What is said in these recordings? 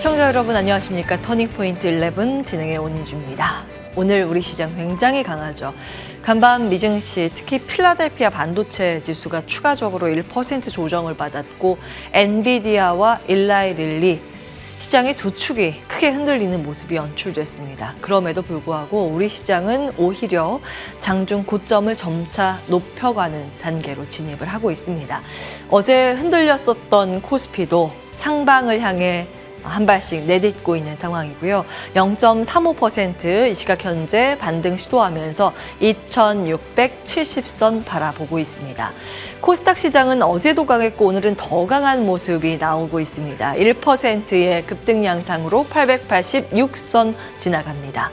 시청자 여러분 안녕하십니까? 터닝포인트 11 진행의 원인주입니다. 오늘 우리 시장 굉장히 강하죠. 간밤 미증시 특히 필라델피아 반도체 지수가 추가적으로 1% 조정을 받았고 엔비디아와 일라이 릴리 시장의 두 축이 크게 흔들리는 모습이 연출됐습니다. 그럼에도 불구하고 우리 시장은 오히려 장중 고점을 점차 높여가는 단계로 진입을 하고 있습니다. 어제 흔들렸었던 코스피도 상방을 향해 한 발씩 내딛고 있는 상황이고요. 0.35% 이 시각 현재 반등 시도하면서 2670선 바라보고 있습니다. 코스닥 시장은 어제도 강했고 오늘은 더 강한 모습이 나오고 있습니다. 1%의 급등 양상으로 886선 지나갑니다.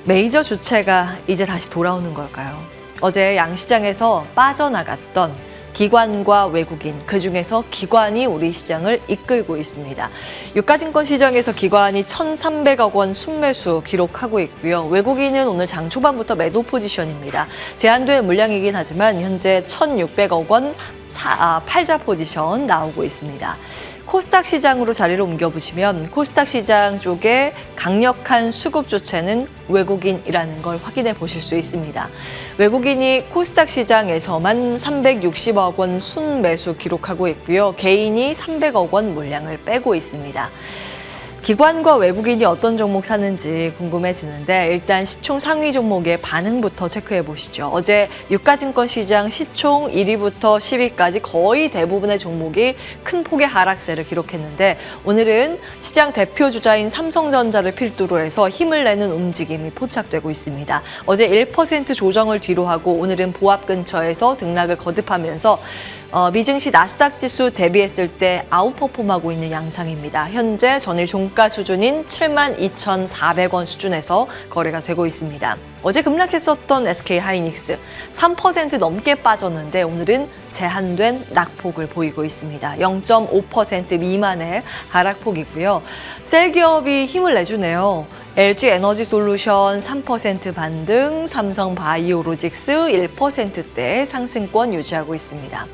메이저 주체가 이제 다시 돌아오는 걸까요? 어제 양시장에서 빠져나갔던 기관과 외국인, 그중에서 기관이 우리 시장을 이끌고 있습니다. 유가증권 시장에서 기관이 1,300억 원 순매수 기록하고 있고요. 외국인은 오늘 장 초반부터 매도 포지션입니다. 제한된 물량이긴 하지만 현재 1,600억 원 팔자 포지션 나오고 있습니다. 코스닥 시장으로 자리를 옮겨보시면 코스닥 시장 쪽에 강력한 수급 주체는 외국인이라는 걸 확인해 보실 수 있습니다. 외국인이 코스닥 시장에서만 360억 원 순매수 기록하고 있고요. 개인이 300억 원 물량을 빼고 있습니다. 기관과 외국인이 어떤 종목 사는지 궁금해지는데 일단 시총 상위 종목의 반응부터 체크해 보시죠. 어제 유가증권 시장 시총 1위부터 10위까지 거의 대부분의 종목이 큰 폭의 하락세를 기록했는데 오늘은 시장 대표 주자인 삼성전자를 필두로 해서 힘을 내는 움직임이 포착되고 있습니다. 어제 1% 조정을 뒤로하고 오늘은 보합 근처에서 등락을 거듭하면서 미증시 나스닥 지수 대비했을 때 아웃퍼폼하고 있는 양상입니다. 현재 전일 종가 수준인 72,400원 수준에서 거래가 되고 있습니다. 어제 급락했었던 SK하이닉스 3% 넘게 빠졌는데 오늘은 제한된 낙폭을 보이고 있습니다. 0.5% 미만의 하락폭이고요. 셀 기업이 힘을 내주네요. LG에너지솔루션 3% 반등, 삼성바이오로직스 1%대 상승권 유지하고 있습니다.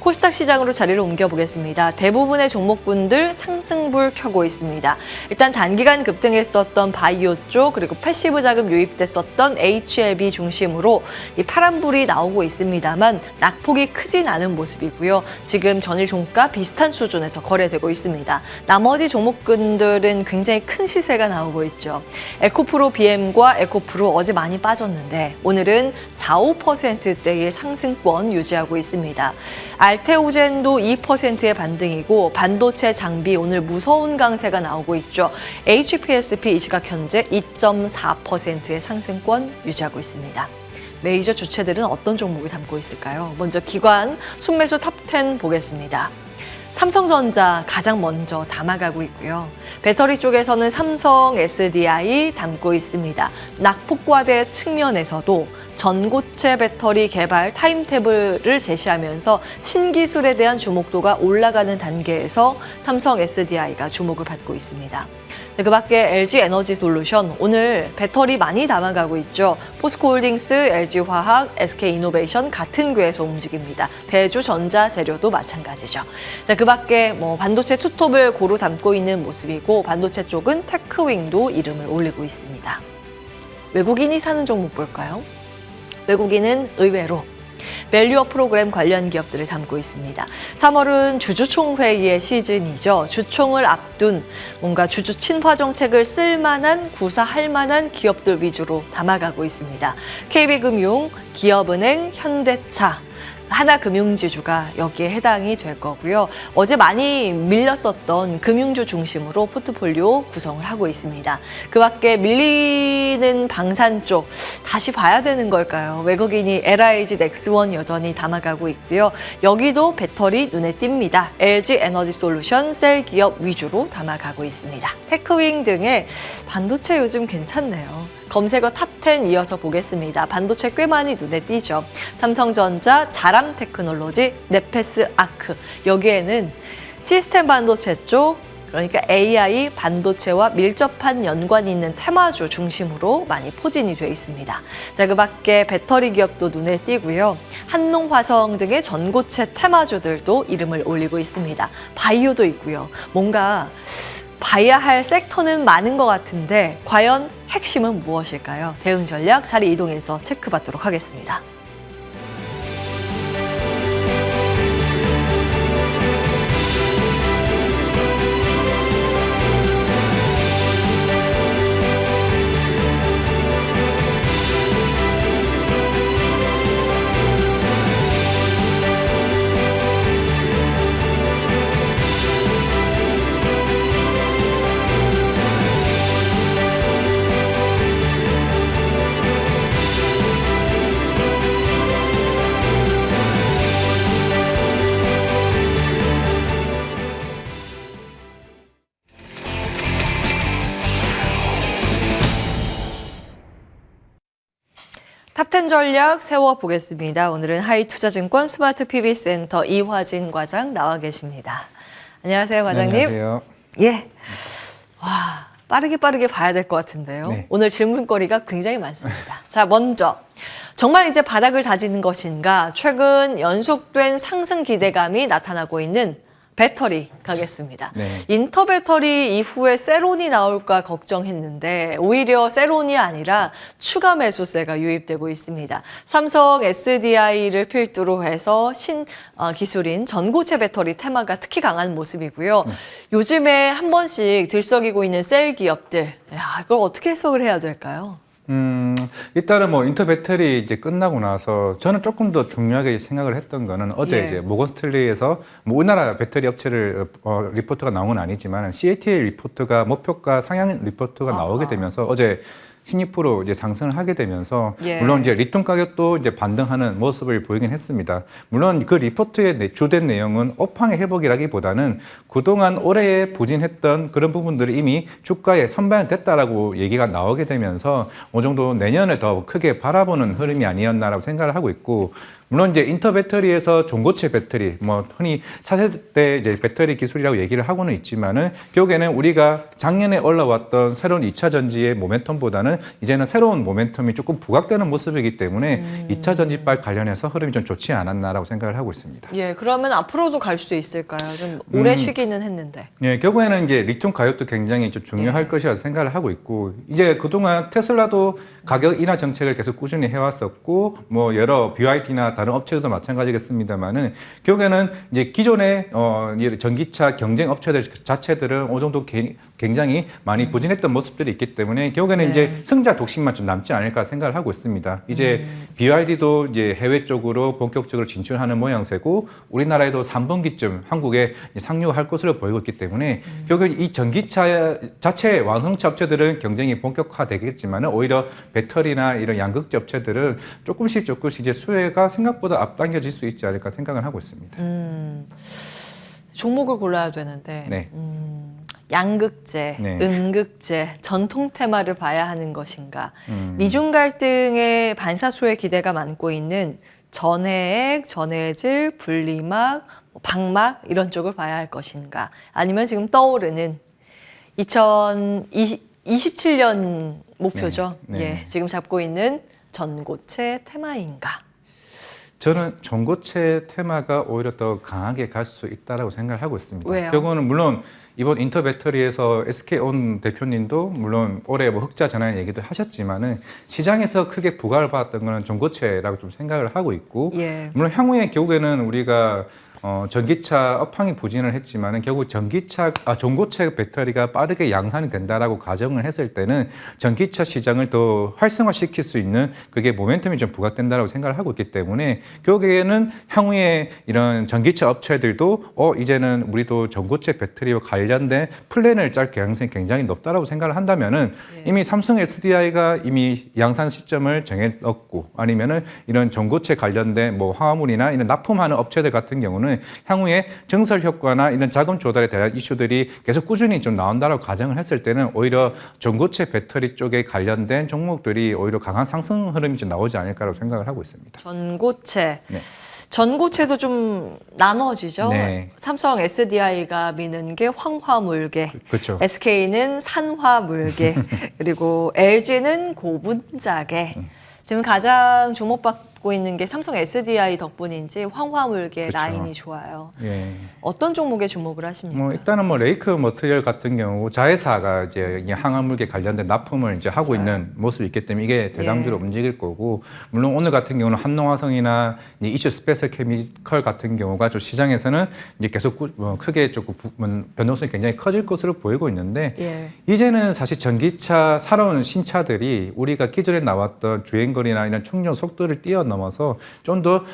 코스닥 시장으로 자리를 옮겨보겠습니다. 대부분의 종목군들 상승불 켜고 있습니다. 일단 단기간 급등했었던 바이오 쪽 그리고 패시브 자금 유입됐었던 HLB 중심으로 이 파란불이 나오고 있습니다만 낙폭이 크진 않은 모습이고요. 지금 전일 종가 비슷한 수준에서 거래되고 있습니다. 나머지 종목군들은 굉장히 큰 시세가 나오고 있죠. 에코프로 BM과 에코프로 어제 많이 빠졌는데 오늘은 4, 5%대의 상승권 유지하고 있습니다. 알테오젠도 2%의 반등이고 반도체 장비 오늘 무서운 강세가 나오고 있죠. HPSP 이 시각 현재 2.4%의 상승권 유지하고 있습니다. 메이저 주체들은 어떤 종목을 담고 있을까요? 먼저 기관 순매수 탑10 보겠습니다. 삼성전자 가장 먼저 담아가고 있고요. 배터리 쪽에서는 삼성 SDI 담고 있습니다. 낙폭과대 측면에서도 전고체 배터리 개발 타임테이블을 제시하면서 신기술에 대한 주목도가 올라가는 단계에서 삼성 SDI가 주목을 받고 있습니다. 그 밖에 LG에너지솔루션 오늘 배터리 많이 담아가고 있죠. 포스코홀딩스, LG화학, SK이노베이션 같은 궤에서 움직입니다. 대주전자재료도 마찬가지죠. 그 밖에 반도체 투톱을 고루 담고 있는 모습이고 반도체 쪽은 테크윙도 이름을 올리고 있습니다. 외국인이 사는 종목 볼까요? 외국인은 의외로 밸류업 프로그램 관련 기업들을 담고 있습니다. 3월은 주주총회의 시즌이죠. 주총을 앞둔 뭔가 주주 친화 정책을 쓸만한, 구사할 만한 기업들 위주로 담아가고 있습니다. KB금융, 기업은행, 현대차, 하나금융지주가 여기에 해당이 될 거고요. 어제 많이 밀렸었던 금융주 중심으로 포트폴리오 구성을 하고 있습니다. 그 밖에 밀리는 방산 쪽 다시 봐야 되는 걸까요? 외국인이 LIG 넥스원 여전히 담아가고 있고요. 여기도 배터리 눈에 띕니다. LG에너지솔루션 셀 기업 위주로 담아가고 있습니다. 테크윙 등의 반도체 요즘 괜찮네요. 검색어 탑10 이어서 보겠습니다. 반도체 꽤 많이 눈에 띄죠. 삼성전자, 자람테크놀로지, 네페스 아크. 여기에는 시스템 반도체 쪽, 그러니까 AI 반도체와 밀접한 연관이 있는 테마주 중심으로 많이 포진이 되어 있습니다. 자, 그 밖에 배터리 기업도 눈에 띄고요. 한농화성 등의 전고체 테마주들도 이름을 올리고 있습니다. 바이오도 있고요. 뭔가 봐야 할 섹터는 많은 것 같은데 과연 핵심은 무엇일까요? 대응 전략 자리 이동해서 체크받도록 하겠습니다. 탑10 전략 세워보겠습니다. 오늘은 하이투자증권 스마트 PB센터 이화진 과장 나와 계십니다. 안녕하세요, 과장님. 네, 안녕하세요. 예. 와, 빠르게 봐야 될 것 같은데요. 네. 오늘 질문거리가 굉장히 많습니다. 자, 먼저 정말 이제 바닥을 다지는 것인가? 최근 연속된 상승 기대감이 나타나고 있는 배터리 가겠습니다. 네. 인터배터리 이후에 세론이 나올까 걱정했는데 오히려 세론이 아니라 추가 매수세가 유입되고 있습니다. 삼성 SDI를 필두로 해서 기술인 전고체 배터리 테마가 특히 강한 모습이고요. 요즘에 한 번씩 들썩이고 있는 셀 기업들, 이걸 어떻게 해석을 해야 될까요? 일단은 뭐 인터배터리 이제 끝나고 나서 저는 조금 더 중요하게 생각을 했던 거는 어제 예. 이제 모건 스탠리에서 뭐 우리나라 배터리 업체를 리포트가 나온 건 아니지만 CATL 리포트가 목표가 상향 리포트가 나오게 되면서 어제 12% 이제 상승을 하게 되면서 예. 물론 이제 리튬 가격도 이제 반등하는 모습을 보이긴 했습니다. 물론 그 리포트의 주된 내용은 업황의 회복이라기보다는 그동안 올해 부진했던 그런 부분들이 이미 주가에 선반영됐다라고 얘기가 나오게 되면서 어느 정도 내년을 더 크게 바라보는 흐름이 아니었나라고 생각을 하고 있고, 물론 이제 인터배터리에서 전고체 배터리, 뭐 흔히 차세대 이제 배터리 기술이라고 얘기를 하고는 있지만은 결국에는 우리가 작년에 올라왔던 새로운 2차 전지의 모멘텀보다는 이제는 새로운 모멘텀이 조금 부각되는 모습이기 때문에 2차 전지발 관련해서 흐름이 좀 좋지 않았나라고 생각을 하고 있습니다. 예, 그러면 앞으로도 갈 수 있을까요? 좀 오래 쉬기는 했는데. 예, 결국에는 이제 리튬 가격도 굉장히 좀 중요할 것이라고 생각을 하고 있고, 이제 그동안 테슬라도 가격 인하 정책을 계속 꾸준히 해왔었고, 뭐 여러 BYD나 다른 업체들도 마찬가지겠습니다만은 결국에는 이제 기존의 전기차 경쟁 업체들 자체들은 어느 정도 굉장히 많이 부진했던 모습들이 있기 때문에 결국에는 이제 승자 독식만 좀 남지 않을까 생각을 하고 있습니다. 이제 BYD도 이제 해외 쪽으로 본격적으로 진출하는 모양새고, 우리나라에도 3분기쯤 한국에 상륙할 것으로 보이고 있기 때문에 결국 이 전기차 자체 완성차 업체들은 경쟁이 본격화되겠지만 오히려 배터리나 이런 양극재 업체들은 조금씩 이제 수혜가 생각보다 앞당겨질 수 있지 않을까 생각을 하고 있습니다. 종목을 골라야 되는데 네. 양극재, 네. 음극재, 전통 테마를 봐야 하는 것인가? 미중 갈등의 반사수의 기대가 많고 있는 전해액, 전해질, 분리막, 방막 이런 쪽을 봐야 할 것인가? 아니면 지금 떠오르는 2027년 목표죠. 네. 네. 예, 지금 잡고 있는 전고체 테마인가? 저는 전고체 테마가 오히려 더 강하게 갈 수 있다라고 생각을 하고 있습니다. 왜요? 결국은 물론 이번 인터배터리에서 SK온 대표님도 물론 올해 뭐 흑자 전환 얘기도 하셨지만은 시장에서 크게 부각을 받았던 거는 전고체라고 좀 생각을 하고 있고, 예. 물론 향후에 결국에는 우리가 전기차 업황이 부진을 했지만은 결국 전고체 배터리가 빠르게 양산이 된다라고 가정을 했을 때는 전기차 시장을 더 활성화시킬 수 있는 그게 모멘텀이 좀 부각된다라고 생각을 하고 있기 때문에 결국에는 향후에 이런 전기차 업체들도 이제는 우리도 전고체 배터리와 관련된 플랜을 짤 가능성이 굉장히 높다라고 생각을 한다면은 이미 삼성 SDI가 이미 양산 시점을 정해놨고, 아니면은 이런 전고체 관련된 뭐 화물이나 이런 납품하는 업체들 같은 경우는 향후에 증설 효과나 이런 자금 조달에 대한 이슈들이 계속 꾸준히 좀 나온다라고 가정을 했을 때는 오히려 전고체 배터리 쪽에 관련된 종목들이 오히려 강한 상승 흐름이 좀 나오지 않을까라고 생각을 하고 있습니다. 전고체. 네. 전고체도 좀 나눠지죠. 네. 삼성 SDI가 미는 게 황화물계, 그렇죠. SK는 산화물계, 그리고 LG는 고분자계. 지금 가장 주목받고 갖고 있는 게 삼성 SDI 덕분인지 황화물계 그쵸. 라인이 좋아요. 예. 어떤 종목에 주목을 하십니까? 일단은 레이크 머티리얼 같은 경우 자회사가 이제 이 항화물계 관련된 납품을 이제 하고 있는 모습이 있기 때문에 이게 대장주로 움직일 거고, 물론 오늘 같은 경우는 한농화성이나 이슈 스페셜 케미컬 같은 경우가 좀 시장에서는 이제 계속 크게 조금 변동성이 굉장히 커질 것으로 보이고 있는데, 이제는 사실 전기차 새로운 신차들이 우리가 기존에 나왔던 주행거리나 이런 충전 속도를 뛰어넘어서 좀 더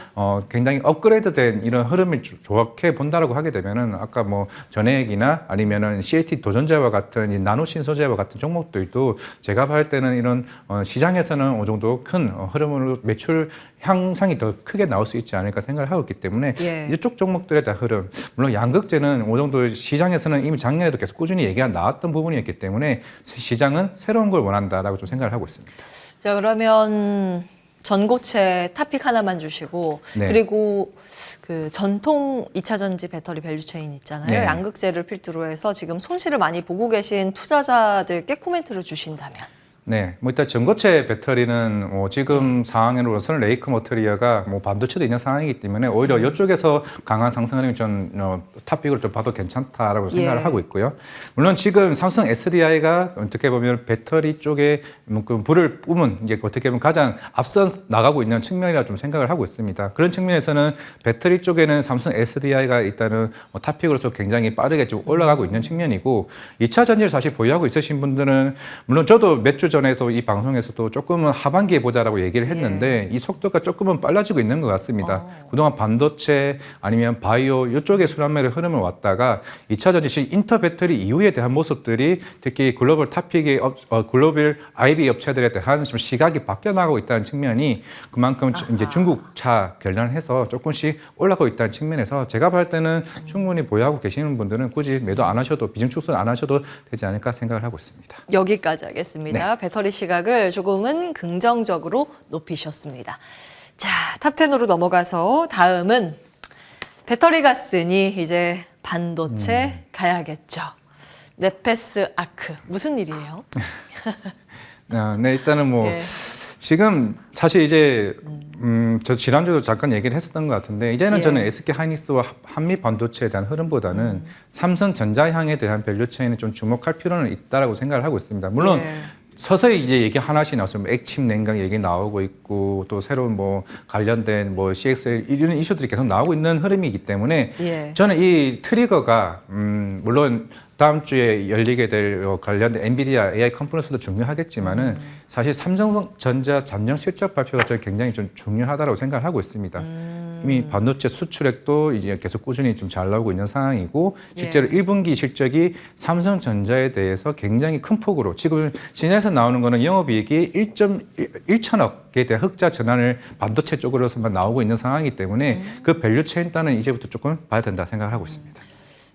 굉장히 업그레이드된 이런 흐름을 좋게 본다라고 하게 되면은 아까 전해액이나 아니면은 CAT 도전자와 같은 이 나노 신소재와 같은 종목들도 제가 볼 때는 이런 시장에서는 어느 정도 큰 흐름으로 매출 향상이 더 크게 나올 수 있지 않을까 생각을 하고 있기 때문에 이쪽 종목들에 대한 흐름, 물론 양극재는 어느 정도 시장에서는 이미 작년에도 계속 꾸준히 얘기가 나왔던 부분이었기 때문에 시장은 새로운 걸 원한다라고 좀 생각을 하고 있습니다. 자, 그러면 전고체 탑픽 하나만 주시고, 그리고 그 전통 2차 전지 배터리 밸류체인 있잖아요. 양극재를 필두로 해서 지금 손실을 많이 보고 계신 투자자들께 코멘트를 주신다면. 네, 일단 전고체 배터리는 지금 상황으로서는 레이크 머티리얼가 반도체도 있는 상황이기 때문에 오히려 이쪽에서 강한 상승 흐름이 좀 탑픽으로 좀 봐도 괜찮다라고 생각을 하고 있고요. 물론 지금 삼성 SDI가 어떻게 보면 배터리 쪽에 그 불을 뿜은 이게 어떻게 보면 가장 앞서 나가고 있는 측면이라 좀 생각을 하고 있습니다. 그런 측면에서는 배터리 쪽에는 삼성 SDI가 일단은 탑픽으로서 굉장히 빠르게 좀 올라가고 있는 측면이고, 2차 전지를 사실 보유하고 있으신 분들은 물론 저도 몇 주 전에도 이 방송에서도 조금은 하반기에 보자라고 얘기를 했는데 이 속도가 조금은 빨라지고 있는 것 같습니다. 그동안 반도체 아니면 바이오 이쪽에 순환매를 흐름을 왔다가 2차 전지 인터 배터리 이후에 대한 모습들이 특히 글로벌 탑픽의 글로벌 IB 업체들에 대한 좀 시각이 바뀌어 나가고 있다는 측면이 그만큼 이제 중국 차 관련해서 조금씩 올라가고 있다는 측면에서 제가 볼 때는 충분히 보유하고 계시는 분들은 굳이 매도 안 하셔도 비중 축소 안 하셔도 되지 않을까 생각을 하고 있습니다. 여기까지 하겠습니다. 배터리 시각을 조금은 긍정적으로 높이셨습니다. 자, 탑10으로 넘어가서 다음은 배터리가 쓰니 이제 반도체 가야겠죠. 네페스 아크. 무슨 일이에요? 네, 일단은 지금 사실 이제 저 지난주도 잠깐 얘기를 했었던 것 같은데 이제는 저는 SK 하이닉스와 한미 반도체에 대한 흐름보다는 삼성전자향에 대한 밸류체인에 좀 주목할 필요는 있다라고 생각을 하고 있습니다. 물론 서서히 이제 얘기 하나씩 나와서 액침 냉각 얘기 나오고 있고 또 새로운 관련된 CXL 이런 이슈들이 계속 나오고 있는 흐름이기 때문에 저는 이 트리거가 물론 다음 주에 열리게 될 관련된 엔비디아 AI 컨퍼런스도 중요하겠지만은 사실 삼성전자 잠정 실적 발표가 저는 굉장히 좀 중요하다고 생각을 하고 있습니다. 이미 반도체 수출액도 이제 계속 꾸준히 좀 잘 나오고 있는 상황이고 실제로 1분기 실적이 삼성전자에 대해서 굉장히 큰 폭으로 지금 시장에서 나오는 거는 영업이익이 1천억에 대한 흑자 전환을 반도체 쪽으로서만 나오고 있는 상황이기 때문에 그 밸류 체인 단은 이제부터 조금 봐야 된다 생각을 하고 있습니다.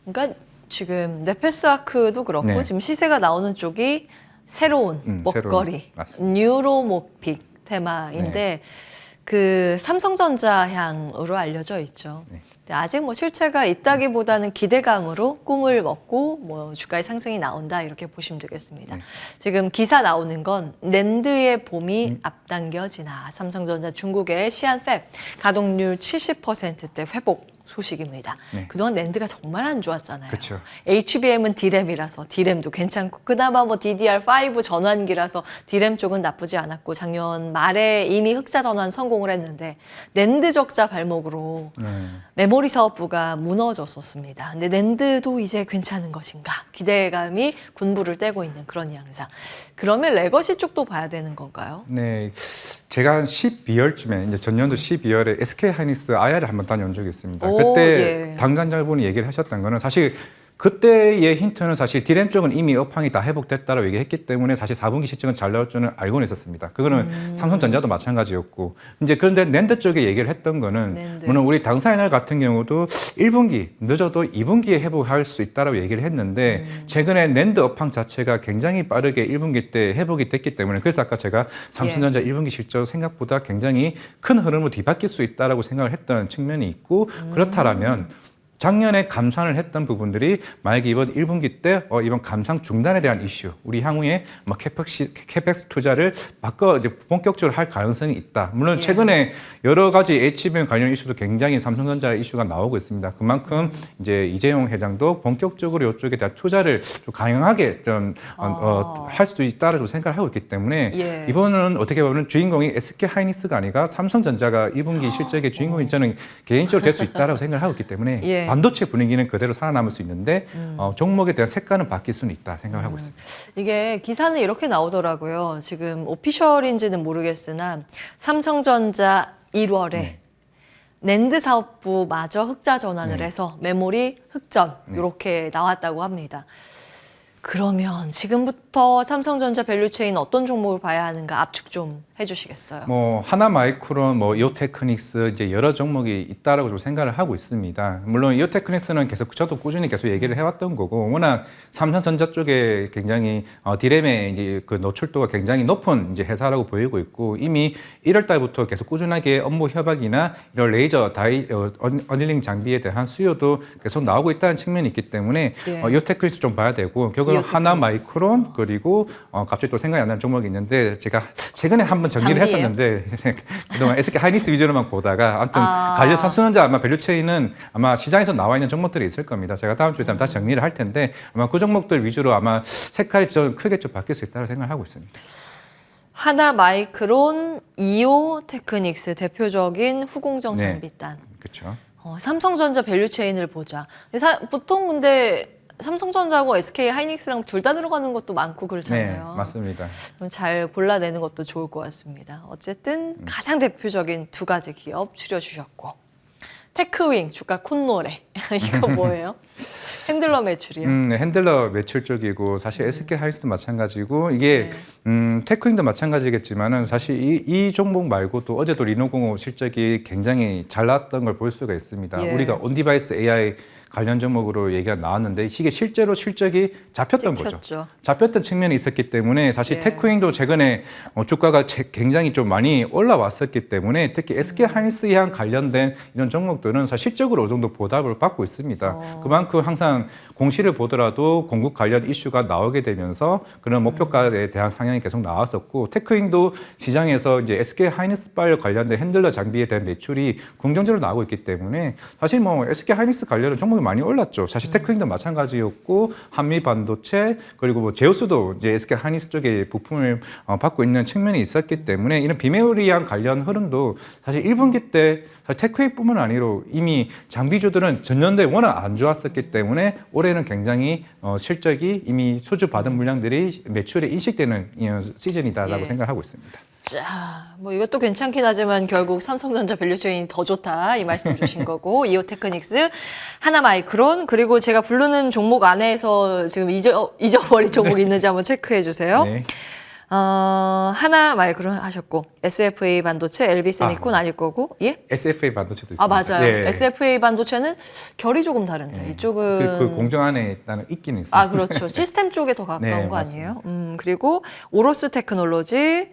그러니까 지금 네페스 아크도 그렇고 지금 시세가 나오는 쪽이 새로운 먹거리, 뉴로모픽 테마인데 그 삼성전자향으로 알려져 있죠. 아직 실체가 있다기보다는 기대감으로 꿈을 먹고 주가의 상승이 나온다 이렇게 보시면 되겠습니다. 지금 기사 나오는 건 낸드의 봄이 앞당겨지나 삼성전자 중국의 시안팹 가동률 70%대 회복 소식입니다. 그동안 낸드가 정말 안 좋았잖아요. 그쵸. HBM은 D램이라서 D램도 괜찮고 그나마 DDR5 전환기라서 D램 쪽은 나쁘지 않았고 작년 말에 이미 흑자 전환 성공을 했는데 낸드 적자 발목으로 메모리 사업부가 무너졌었습니다. 근데 낸드도 이제 괜찮은 것인가 기대감이 군부를 떼고 있는 그런 양상. 그러면 레거시 쪽도 봐야 되는 건가요? 네. 제가 한 12월쯤에 이제 전년도 12월에 SK 하이닉스 IR을 한번 다녀온 적이 있습니다. 그때 당관자분이 얘기를 하셨던 거는 사실 그때의 힌트는 사실 D램 쪽은 이미 업황이 다 회복됐다라고 얘기했기 때문에 사실 4분기 실적은 잘 나올 줄은 알고는 있었습니다. 그거는 삼성전자도 마찬가지였고 이제 그런데 낸드 쪽에 얘기를 했던 거는 물론 우리 당사이날 같은 경우도 1분기 늦어도 2분기에 회복할 수 있다라고 얘기를 했는데 최근에 낸드 업황 자체가 굉장히 빠르게 1분기 때 회복이 됐기 때문에 그래서 아까 제가 삼성전자 1분기 실적 생각보다 굉장히 큰 흐름으로 뒤바뀔 수 있다라고 생각을 했던 측면이 있고 그렇다라면 작년에 감산을 했던 부분들이 만약에 이번 1분기 때 이번 감산 중단에 대한 이슈, 우리 향후에 뭐 캐펙스 투자를 바꿔 이제 본격적으로 할 가능성이 있다. 물론 최근에 여러 가지 HBM 관련 이슈도 굉장히 삼성전자 이슈가 나오고 있습니다. 그만큼 이제 이재용 회장도 본격적으로 이쪽에 대한 투자를 좀 강하게 좀 할 수도 있다라고 생각을 하고 있기 때문에 이번은 어떻게 보면 주인공이 SK 하이닉스가 아니라 삼성전자가 1분기 실적의 주인공이 저는 개인적으로 될 수 있다라고 생각을 하고 있기 때문에 반도체 분위기는 그대로 살아남을 수 있는데 종목에 대한 색깔은 바뀔 수는 있다 생각을 하고 있습니다. 이게 기사는 이렇게 나오더라고요. 지금 오피셜인지는 모르겠으나 삼성전자 1월에 낸드 사업부마저 흑자 전환을 해서 메모리 흑전 이렇게 나왔다고 합니다. 그러면 지금부터 삼성전자 밸류체인 어떤 종목을 봐야 하는가 압축 좀 해주시겠어요? 뭐 하나마이크론, 뭐 이오테크닉스 이제 여러 종목이 있다라고 좀 생각을 하고 있습니다. 물론 이오테크닉스는 계속 저도 꾸준히 계속 얘기를 해왔던 거고, 워낙 삼성전자 쪽에 굉장히 디램의 이제 그 노출도가 굉장히 높은 이제 회사라고 보이고 있고, 이미 1월 달부터 계속 꾸준하게 업무 협약이나 이런 레이저 어닐링 장비에 대한 수요도 계속 나오고 있다는 측면이 있기 때문에 이오테크닉스 좀 봐야 되고, 결국 하나마이크론 그리고 갑자기 또 생각이 안 나는 종목이 있는데 제가 최근에 한번 정리를 했었는데 그동안 SK 하이닉스 위주로만 보다가 아무튼 관련 삼성전자 아마 밸류체인은 아마 시장에서 나와 있는 종목들이 있을 겁니다. 제가 다음 주에 다시 정리를 할 텐데 아마 그 종목들 위주로 아마 색깔이 좀 크게 좀 바뀔 수 있다고 생각을 하고 있습니다. 하나마이크론, 이오테크닉스 대표적인 후공정 장비단. 그렇죠. 삼성전자 밸류체인을 보자. 보통 근데 삼성전자하고 SK 하이닉스랑 둘 다 들어가는 것도 많고 그렇잖아요. 네, 맞습니다. 잘 골라내는 것도 좋을 것 같습니다. 어쨌든 가장 대표적인 두 가지 기업 추려주셨고, 테크윙 주가 콧노래 이거 뭐예요? 핸들러 매출이요? 네, 핸들러 매출 쪽이고 사실 SK 하이닉스도 마찬가지고 이게 테크윙도 마찬가지겠지만은 사실 이 종목 말고 또 어제도 리노공업 실적이 굉장히 잘 나왔던 걸 볼 수가 있습니다. 우리가 온디바이스 AI 관련 종목으로 얘기가 나왔는데 이게 실제로 실적이 잡혔던 거죠. 잡혔던 측면이 있었기 때문에 사실 테크윙도 최근에 주가가 굉장히 좀 많이 올라왔었기 때문에 특히 SK 하이닉스랑 관련된 이런 종목들은 사실 실적으로 어느 정도 보답을 받고 있습니다. 그만큼 항상 공시를 보더라도 공급 관련 이슈가 나오게 되면서 그런 목표가에 대한 상향이 계속 나왔었고, 테크윙도 시장에서 이제 SK 하이닉스발 관련된 핸들러 장비에 대한 매출이 긍정적으로 나오고 있기 때문에 사실 뭐 SK 하이닉스 관련은 종목이 많이 올랐죠. 사실 테크윙도 마찬가지였고, 한미 반도체 그리고 뭐 제우스도 이제 SK 하이닉스 쪽에 부품을 받고 있는 측면이 있었기 때문에 이런 비메모리랑 관련 흐름도 사실 1분기 때 테크윙뿐만 아니라 이미 장비주들은 전년도에 워낙 안 좋았었기 때문에 올해는 굉장히 실적이 이미 수주받은 물량들이 매출에 인식되는 시즌이다라고 생각하고 있습니다. 자, 뭐 이것도 괜찮긴 하지만 결국 삼성전자 밸류체인이 더 좋다 이 말씀 주신 거고, 이오테크닉스, 하나마이크론, 그리고 제가 부르는 종목 안에서 지금 잊어버린 종목이 있는지 한번 체크해 주세요. 네. 하나마이크론 하셨고, SFA 반도체, LB세미콘 아닐 거고, SFA 반도체도 있습니다. 맞아요. SFA 반도체는 결이 조금 다른데 이쪽은 그 공정 안에 일단은 있기는 있습니다. 그렇죠. 시스템 쪽에 더 가까운 거 아니에요? 그리고 오로스 테크놀로지,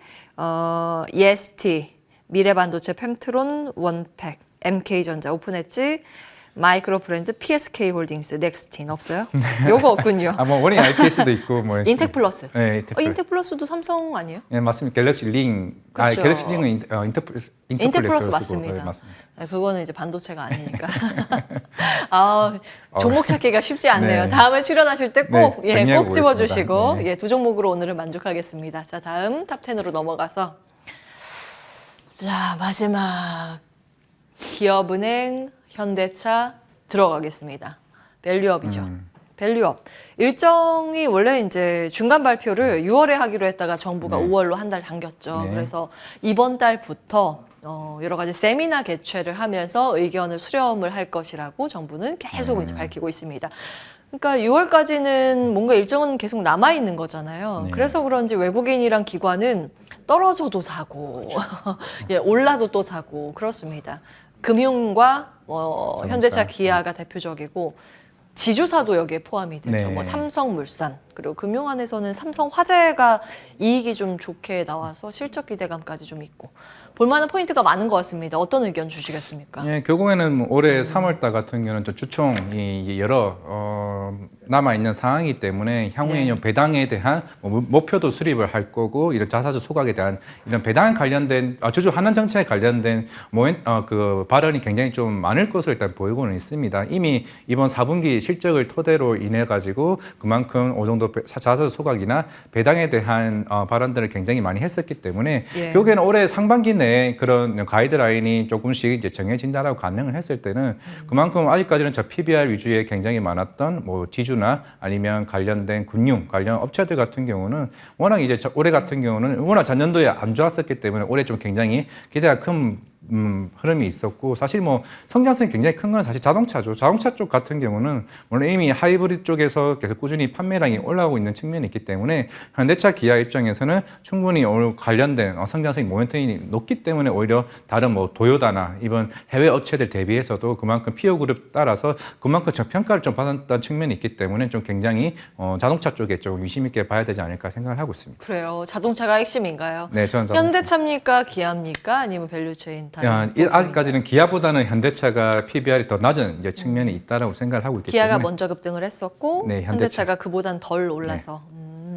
EST, 미래반도체, 펜트론, 원팩, MK전자, 오픈엣지, 마이크로 브랜드, PSK 홀딩스, 넥스틴 없어요? 요거 없군요. 뭐 원인 IPS도 있고 뭐 인텍플러스. 네, 인텍플러스도 삼성 아니에요? 네, 맞습니다. 갤럭시 링. 그렇죠. 갤럭시 링은 인텍플러스 맞습니다. 네, 맞습니다. 그거는 이제 반도체가 아니니까. 종목 찾기가 쉽지 않네요. 네. 다음에 출연하실 때 꼭 꼭 집어주시고 네. 두 종목으로 오늘은 만족하겠습니다. 자, 다음 탑10으로 넘어가서 자, 마지막 기업은행, 현대차 들어가겠습니다. 밸류업이죠. 밸류업. 일정이 원래 이제 중간 발표를 6월에 하기로 했다가 정부가 5월로 한 달 당겼죠. 그래서 이번 달부터 여러 가지 세미나 개최를 하면서 의견을 수렴을 할 것이라고 정부는 계속 이제 밝히고 있습니다. 그러니까 6월까지는 뭔가 일정은 계속 남아 있는 거잖아요. 그래서 그런지 외국인이랑 기관은 떨어져도 사고, 올라도 또 사고 그렇습니다. 금융과 현대차, 기아가 대표적이고, 지주사도 여기에 포함이 되죠. 네. 뭐 삼성물산 그리고 금융안에서는 삼성화재가 이익이 좀 좋게 나와서 실적 기대감까지 좀 있고 볼만한 포인트가 많은 것 같습니다. 어떤 의견 주시겠습니까? 예, 결국에는 뭐 올해 3월달 같은 경우는 좀 주총이 여러 남아 있는 상황이기 때문에 향후에 네. 배당에 대한 뭐 목표도 수립을 할 거고 이런 자사주 소각에 대한 이런 배당 관련된 주주 환원 정책에 관련된 그 발언이 굉장히 좀 많을 것으로 일단 보이고는 있습니다. 이미 이번 4분기 실적을 토대로 인해 가지고 그만큼 어느 정도 자사주 소각이나 배당에 대한 발언들을 굉장히 많이 했었기 때문에 예. 결국에는 올해 상반기 내에 그런 가이드라인이 조금씩 이제 정해진다라고 가능을 했을 때는 그만큼 아직까지는 저 PBR 위주의 굉장히 많았던 뭐 지주나 아니면 관련된 금융 관련 업체들 같은 경우는 워낙 이제 올해 같은 경우는 워낙 전년도에 안 좋았었기 때문에 올해 좀 굉장히 기대가 큰 흐름이 있었고 사실 뭐 성장성이 굉장히 큰 건 사실 자동차죠. 자동차 쪽 같은 경우는 물론 이미 하이브리드 쪽에서 계속 꾸준히 판매량이 올라오고 있는 측면이 있기 때문에 현대차 기아 입장에서는 충분히 오늘 관련된 성장성이 모멘텀이 높기 때문에 오히려 다른 뭐 도요다나 이번 해외 업체들 대비해서도 그만큼 피어 그룹 따라서 그만큼 저평가를 좀 받았던 측면이 있기 때문에 좀 굉장히 자동차 쪽에 좀 유심 있게 봐야 되지 않을까 생각을 하고 있습니다. 그래요. 자동차가 핵심인가요? 네, 저는 자동차. 현대차입니까? 기아입니까? 아니면 밸류체인? 아직까지는 기아보다는 현대차가 PBR이 더 낮은 이제 측면이 있다라고 생각을 하고 있기 기아가 때문에 먼저 급등을 했었고 네, 현대차가 그보단 덜 올라서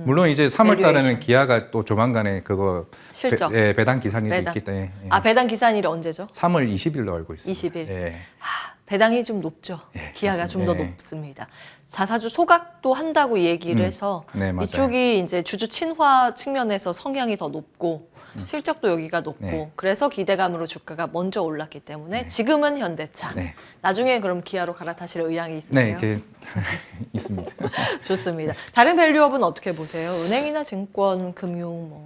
물론 이제 3월 달에는 밸류에이션. 기아가 또 조만간에 그거 실적. 배당 기산일이 배당. 있기 때문에 배당 기산일이 언제죠? 3월 20일로 알고 있습니다. 20일. 예. 배당이 좀 높죠. 예, 기아가 좀 더 그렇습니다. 예. 높습니다. 자사주 소각도 한다고 얘기를 해서 네, 맞아요. 이쪽이 이제 주주 친화 측면에서 성향이 더 높고 실적도 여기가 높고 네. 그래서 기대감으로 주가가 먼저 올랐기 때문에 지금은 현대차. 네. 나중에 그럼 기아로 갈아타실 의향이 네, 있으세요? 이렇게 있습니다. 좋습니다. 다른 밸류업은 어떻게 보세요? 은행이나 증권, 금융 뭐.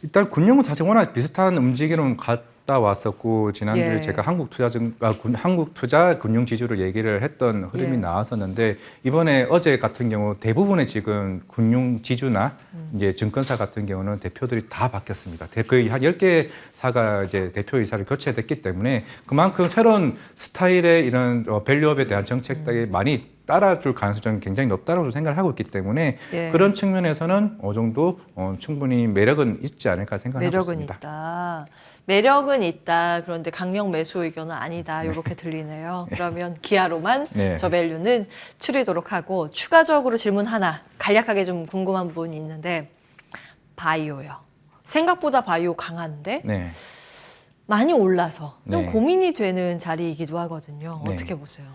일단 금융은 사실 워낙 비슷한 움직임은 갔다 왔었고 지난주에 예. 제가 한국투자 금융 지주로 얘기를 했던 흐름이 예. 나왔었는데 이번에 어제 같은 경우 대부분의 지금 금융 지주나 이제 증권사 같은 경우는 대표들이 다 바뀌었습니다. 거의 한 10개사가 이제 대표이사를 교체됐기 때문에 그만큼 새로운 스타일의 이런 밸류업에 대한 정책들이 많이 따라줄 가능성이 저는 굉장히 높다고 생각을 하고 있기 때문에 예. 그런 측면에서는 어느 정도 충분히 매력은 있지 않을까 생각하고 매력은 있습니다. 있다. 매력은 있다. 그런데 강력 매수 의견은 아니다. 이렇게 들리네요. 그러면 기아로만 네. 저 밸류는 추리도록 하고 추가적으로 질문 하나 간략하게 좀 궁금한 부분이 있는데 바이오요. 생각보다 바이오 강한데 네. 많이 올라서 좀 네. 고민이 되는 자리이기도 하거든요. 네. 어떻게 보세요?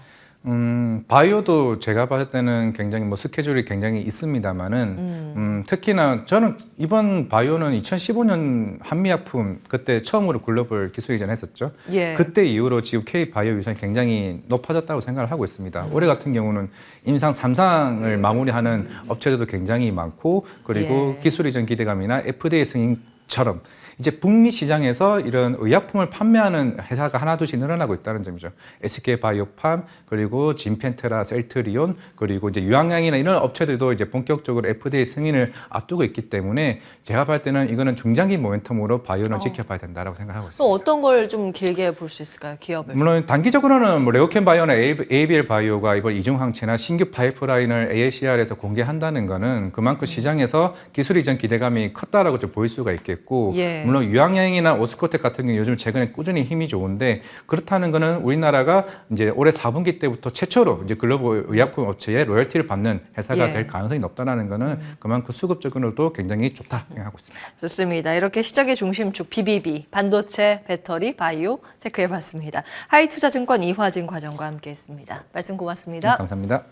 바이오도 제가 봤을 때는 굉장히 뭐 스케줄이 굉장히 있습니다만은 특히나 저는 이번 바이오는 2015년 한미약품 그때 처음으로 글로벌 기술 이전했었죠. 예. 그때 이후로 지금 K 바이오 유산이 굉장히 높아졌다고 생각을 하고 있습니다. 올해 같은 경우는 임상 3상을 마무리하는 업체들도 굉장히 많고 그리고 예. 기술 이전 기대감이나 FDA 승인처럼 이제 북미 시장에서 이런 의약품을 판매하는 회사가 하나둘씩 늘어나고 있다는 점이죠. SK 바이오팜 그리고 진펜테라, 셀트리온 그리고 이제 유황양이나 이런 업체들도 이제 본격적으로 FDA 승인을 앞두고 있기 때문에 제가 봤을 때는 이거는 중장기 모멘텀으로 바이오는 지켜봐야 된다라고 생각하고 있습니다. 또 어떤 걸 좀 길게 볼 수 있을까요? 기업을. 물론 단기적으로는 뭐 레오켄 바이오나 ABL 바이오가 이번 이중항체나 신규 파이프라인을 AACR에서 공개한다는 거는 그만큼 시장에서 기술 이전 기대감이 컸다라고 좀 보일 수가 있겠고 예. 물론 유황양이나 오스코텍 같은 경우 요즘 최근에 꾸준히 힘이 좋은데 그렇다는 거는 우리나라가 이제 올해 4분기 때부터 최초로 이제 글로벌 의약품 업체에 로열티를 받는 회사가 예. 될 가능성이 높다는 거는 그만큼 수급적으로도 굉장히 좋다 생각하고 있습니다. 좋습니다. 이렇게 시작의 중심축 BBB, 반도체, 배터리, 바이오 체크해봤습니다. 하이투자증권 이화진 과정과 함께했습니다. 말씀 고맙습니다. 감사합니다.